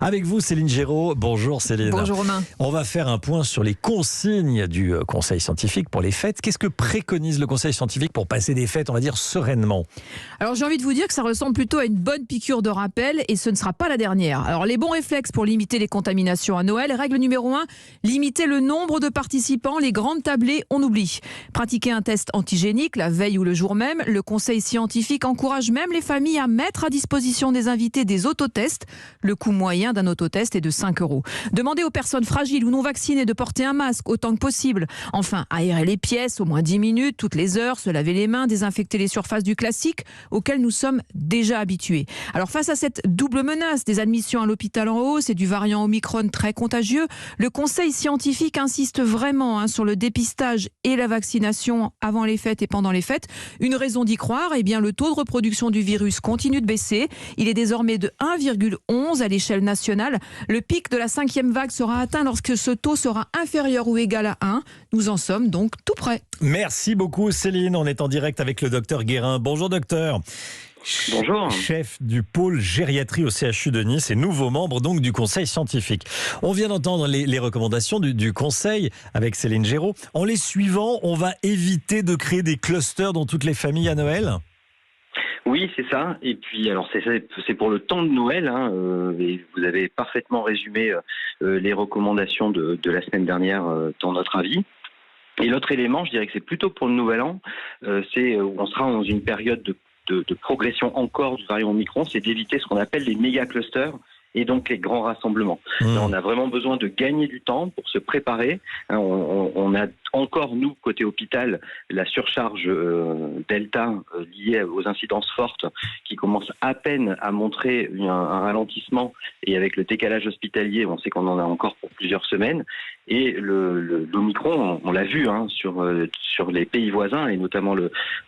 Avec vous, Céline Géraud. Bonjour Céline. Bonjour Romain. On va faire un point sur les consignes du Conseil scientifique pour les fêtes. Qu'est-ce que préconise le Conseil scientifique pour passer des fêtes, on va dire, sereinement? Alors j'ai envie de vous dire que ça ressemble plutôt à une bonne piqûre de rappel et ce ne sera pas la dernière. Alors les bons réflexes pour limiter les contaminations à Noël. Règle numéro 1, limiter le nombre de participants. Les grandes tablées, on oublie. Pratiquer un test antigénique la veille ou le jour même. Le Conseil scientifique encourage même les familles à mettre à disposition des invités des autotests. Le coût moyen d'un autotest est de 5 €. Demandez aux personnes fragiles ou non vaccinées de porter un masque autant que possible. Enfin, aérer les pièces au moins 10 minutes, toutes les heures, se laver les mains, désinfecter les surfaces du classique auquel nous sommes déjà habitués. Alors face à cette double menace des admissions à l'hôpital en hausse et du variant Omicron très contagieux, le Conseil scientifique insiste vraiment sur le dépistage et la vaccination avant les fêtes et pendant les fêtes. Une raison d'y croire, eh bien le taux de reproduction du virus continue de baisser. Il est désormais de 1,11 à l'échelle nationale. Le pic de la 5e vague sera atteint lorsque ce taux sera inférieur ou égal à 1. Nous en sommes donc tout près. Merci beaucoup Céline. On est en direct avec le docteur Guérin. Bonjour docteur. Bonjour. Chef du pôle gériatrie au CHU de Nice et nouveau membre donc du Conseil scientifique. On vient d'entendre les recommandations du Conseil avec Céline Géraud. En les suivant, on va éviter de créer des clusters dans toutes les familles à Noël ? Oui, c'est ça. Et puis, alors c'est pour le temps de Noël. Et vous avez parfaitement résumé les recommandations de la semaine dernière dans notre avis. Et l'autre élément, je dirais que c'est plutôt pour le Nouvel An. On sera dans une période de progression encore du variant Omicron, c'est d'éviter ce qu'on appelle les méga clusters et donc les grands rassemblements. Là, on a vraiment besoin de gagner du temps pour se préparer. On a encore, nous, côté hôpital, la surcharge Delta liée aux incidences fortes qui commence à peine à montrer un ralentissement. Et avec le décalage hospitalier, on sait qu'on en a encore pour plusieurs semaines. Et l'Omicron, on l'a vu sur les pays voisins, et notamment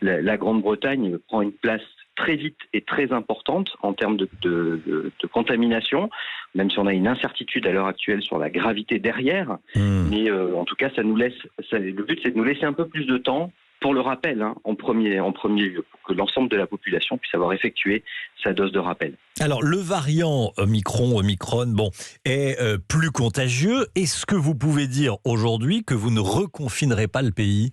la Grande-Bretagne, prend une place très vite et très importante en termes de contamination, même si on a une incertitude à l'heure actuelle sur la gravité derrière. Mais en tout cas, le but, c'est de nous laisser un peu plus de temps pour le rappel, en premier lieu, pour que l'ensemble de la population puisse avoir effectué sa dose de rappel. Alors, le variant Omicron, est plus contagieux. Est-ce que vous pouvez dire aujourd'hui que vous ne reconfinerez pas le pays ?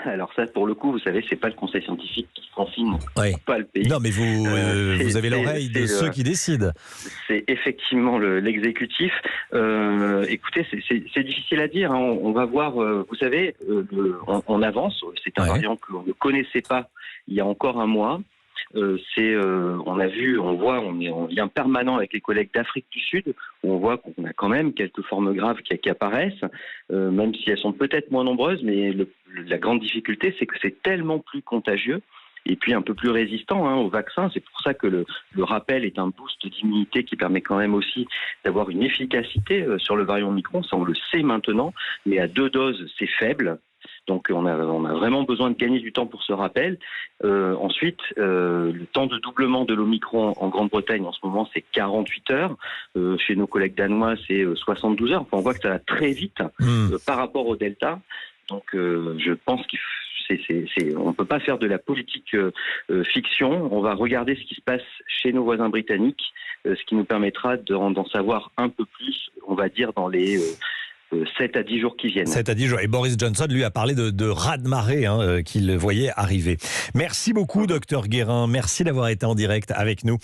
Alors ça, pour le coup, vous savez, c'est pas le Conseil scientifique qui confine pas le pays. Non, mais vous avez l'oreille de ceux qui décident. C'est effectivement l'exécutif. Écoutez, c'est difficile à dire. On va voir. Vous savez, on avance. C'est un variant que l'on ne connaissait pas il y a encore un mois. On est en lien permanent avec les collègues d'Afrique du Sud, où on voit qu'on a quand même quelques formes graves qui apparaissent, même si elles sont peut-être moins nombreuses, mais la grande difficulté, c'est que c'est tellement plus contagieux et puis un peu plus résistant au vaccin. C'est pour ça que le rappel est un boost d'immunité qui permet quand même aussi d'avoir une efficacité sur le variant Omicron. Ça, on le sait maintenant, mais à 2 doses, c'est faible. Donc on a vraiment besoin de gagner du temps pour ce rappel. Ensuite, le temps de doublement de l'Omicron en Grande-Bretagne en ce moment, c'est 48 heures. Chez nos collègues danois, c'est 72 heures. Enfin, on voit que ça va très vite par rapport au Delta. Donc je pense on ne peut pas faire de la politique fiction. On va regarder ce qui se passe chez nos voisins britanniques, ce qui nous permettra d'en savoir un peu plus, on va dire, dans les 7 à 10 jours qui viennent. 7 à 10 jours. Et Boris Johnson, lui, a parlé de raz-de-marée qu'il voyait arriver. Merci beaucoup, docteur Guérin. Merci d'avoir été en direct avec nous.